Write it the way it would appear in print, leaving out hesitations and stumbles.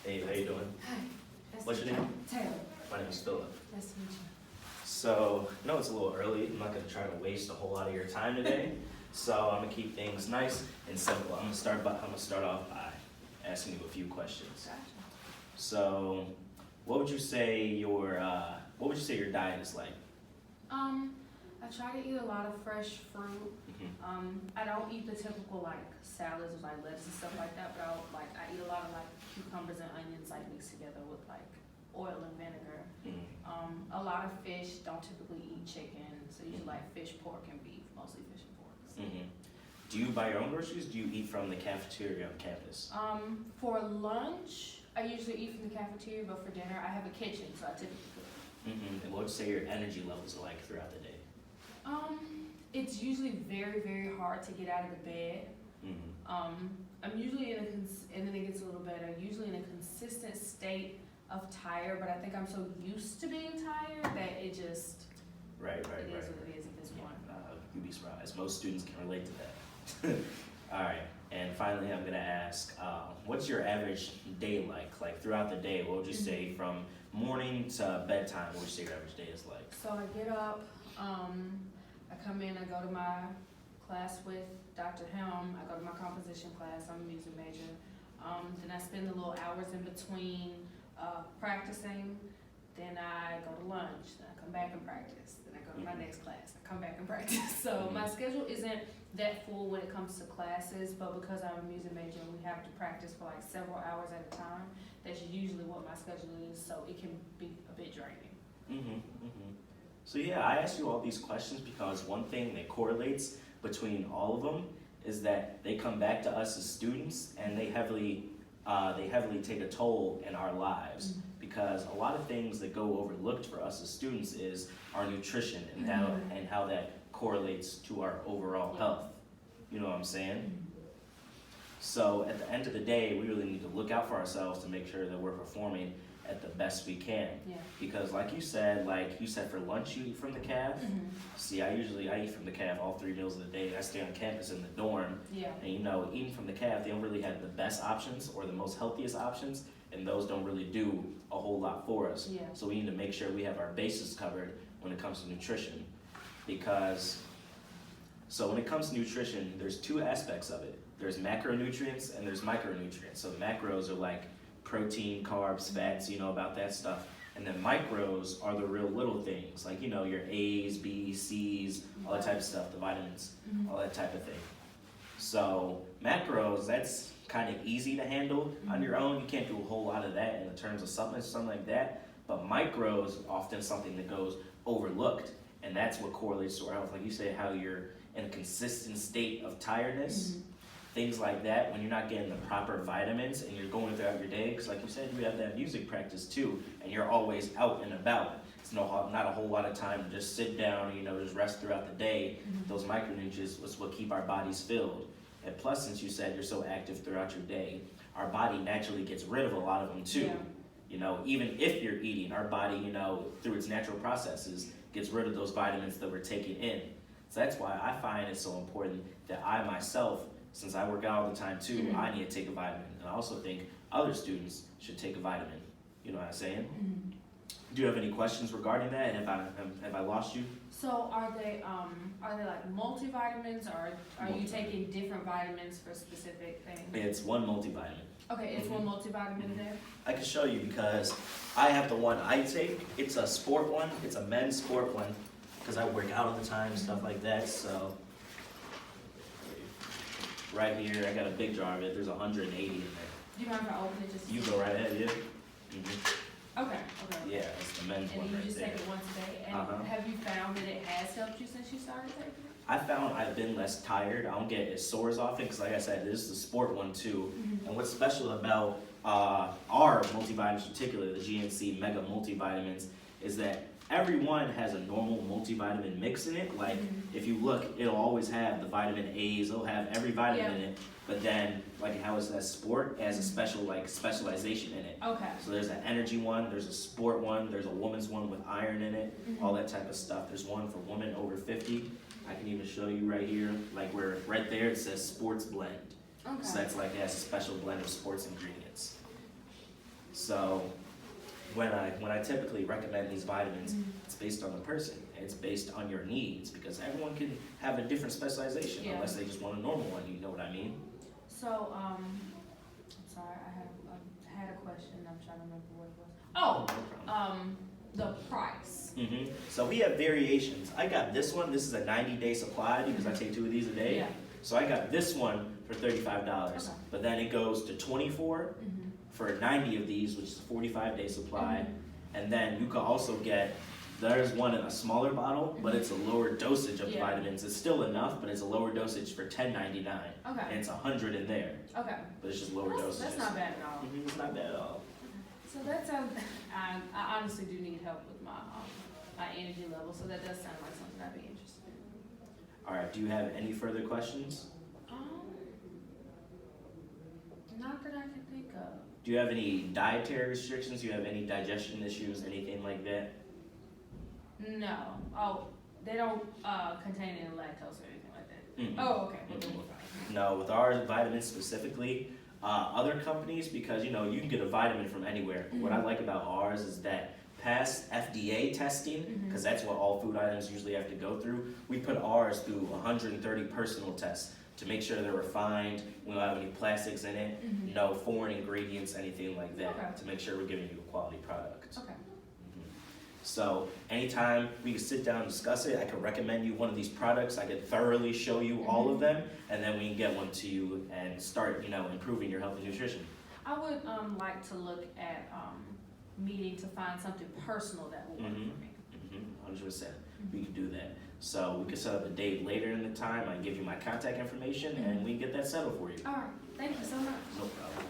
Hey, how you doing? Hi. Nice What's to your meet name? you. Taylor. My name is Philip. Nice to meet you. So, I know it's a little early. I'm not going to try to waste a whole lot of your time today. So, I'm going to keep things nice and simple. I'm going to start off by asking you a few questions. Gotcha. So, what would you say your diet is like? I try to eat a lot of fresh fruit. I don't eat the typical like salads with like lettuce and stuff like that, but I eat a lot of like cucumbers and onions like mixed together with like oil and vinegar. A lot of fish. Don't typically eat chicken, so usually like fish, pork, and beef. Mostly fish and pork. Do you buy your own groceries? Do you eat from the cafeteria on campus? For lunch, I usually eat from the cafeteria, but for dinner, I have a kitchen, so I typically cook. And what would you say your energy levels are like throughout the day? It's usually very, very hard to get out of the bed. I'm usually and then it gets a little better, usually in a consistent state of tired, but I think I'm so used to being tired that it just, Right. it is what it is at this point. You'd be surprised. Most students can relate to that. All right. And finally, I'm going to ask, what's your average day like? Like throughout the day, what would you say from morning to bedtime? What would you say your average day is like? So I get up, I come in, I go to my class with Dr. Helm, I go to my composition class, I'm a music major. Then I spend the little hours in between practicing, then I go to lunch, then I come back and practice, then I go to my next class, I come back and practice. So my schedule isn't that full when it comes to classes, but because I'm a music major and we have to practice for like several hours at a time, that's usually what my schedule is, so it can be a bit draining. So yeah, I asked you all these questions because one thing that correlates between all of them is that they come back to us as students and they heavily take a toll in our lives, because a lot of things that go overlooked for us as students is our nutrition and how that correlates to our overall health. You know what I'm saying? So at the end of the day, we really need to look out for ourselves to make sure that we're performing at the best we can. Yeah. Because like you said for lunch you eat from the caf. See, I eat from the caf all 3 meals of the day. I stay on campus in the dorm. Yeah. And eating from the caf, they don't really have the best options or the most healthiest options, and those don't really do a whole lot for us. Yeah. So we need to make sure we have our bases covered when it comes to nutrition. So when it comes to nutrition, there's 2 aspects of it. There's macronutrients and there's micronutrients. So macros are like protein, carbs, fats, about that stuff. And then micros are the real little things, like, your A's, B's, C's, all that type of stuff, the vitamins, all that type of thing. So macros, that's kind of easy to handle on your own. You can't do a whole lot of that in terms of supplements, something like that. But micros are often something that goes overlooked, and that's what correlates to our health. Like you say, how you're in a consistent state of tiredness. Things like that, when you're not getting the proper vitamins and you're going throughout your day, because like you said, you have that music practice too, and you're always out and about. It's not a whole lot of time to just sit down and, just rest throughout the day. Those micronutrients is what keep our bodies filled. And plus, since you said you're so active throughout your day, our body naturally gets rid of a lot of them too. Yeah. Even if you're eating, our body, through its natural processes, gets rid of those vitamins that we're taking in. So that's why I find it so important that I myself, since I work out all the time too, I need to take a vitamin. And I also think other students should take a vitamin. You know what I'm saying? Do you have any questions regarding that? And have I lost you? So are they like multivitamins, or are you taking different vitamins for specific things? It's one multivitamin. Okay, it's one multivitamin there? I can show you because I have the one I take. It's a sport one. It's a men's sport one because I work out all the time and stuff like that. So right here, I got a big jar of it. There's 180 in there. Do you mind if I open it just? You go right ahead, yeah. Okay. Yeah, it's the men's one And you right just there. take it once a day? And have you found that it has helped you since you started taking it? I found I've been less tired. I don't get as sore as often because, like I said, this is the sport one too. And what's special about our multivitamins, particularly the GNC Mega multivitamins, is that every one has a normal multivitamin mix in it. Like if you look, it'll always have the vitamin A's. It'll have every vitamin in it. But then, like how it says sport, it has a special specialization in it. Okay. So there's an energy one, there's a sport one, there's a woman's one with iron in it, all that type of stuff. There's one for women over 50. I can even show you right here, like where right there it says sports blend. Okay. So that's like it has a special blend of sports ingredients. So when I typically recommend these vitamins, it's based on the person. It's based on your needs because everyone can have a different specialization Yeah. unless they just want a normal one. You know what I mean? So, I'm sorry, I had a question, I'm trying to remember what it was. Oh, No problem. the price. So we have variations. I got this one. This is a 90-day supply because I take 2 of these a day. Yeah. So I got this one for $35. Okay. But then it goes to 24 for 90 of these, which is a 45-day supply. And then you can also get, there's one in a smaller bottle, but it's a lower dosage of Yeah. vitamins. It's still enough, but it's a lower dosage for $10.99. And Okay, it's 100 in there, okay. but it's just lower dosages. That's not bad at all. It's not bad at all. So that sounds, I honestly do need help with my energy level, so that does sound like something I'd be interested in. All right, do you have any further questions? Not that I can think of. Do you have any dietary restrictions? Do you have any digestion issues, anything like that? No, oh, they don't, contain any lactose or anything like that. Mm-mm. Oh, okay, well, then we're fine. No, with our vitamins specifically, other companies, because you can get a vitamin from anywhere. What I like about ours is that past FDA testing, because that's what all food items usually have to go through, we put ours through 130 personal tests to make sure they're refined, we don't have any plastics in it, no foreign ingredients, anything like that, Okay. to make sure we're giving you a quality product. Okay, So anytime we can sit down and discuss it, I could recommend you one of these products. I could thoroughly show you all of them, and then we can get one to you and start, improving your health and nutrition. I would, like to look at, meeting to find something personal that will work for me. 100%. We can do that. So we can set up a date later in the time. I can give you my contact information, and we can get that settled for you. All right, thank you so much. No problem.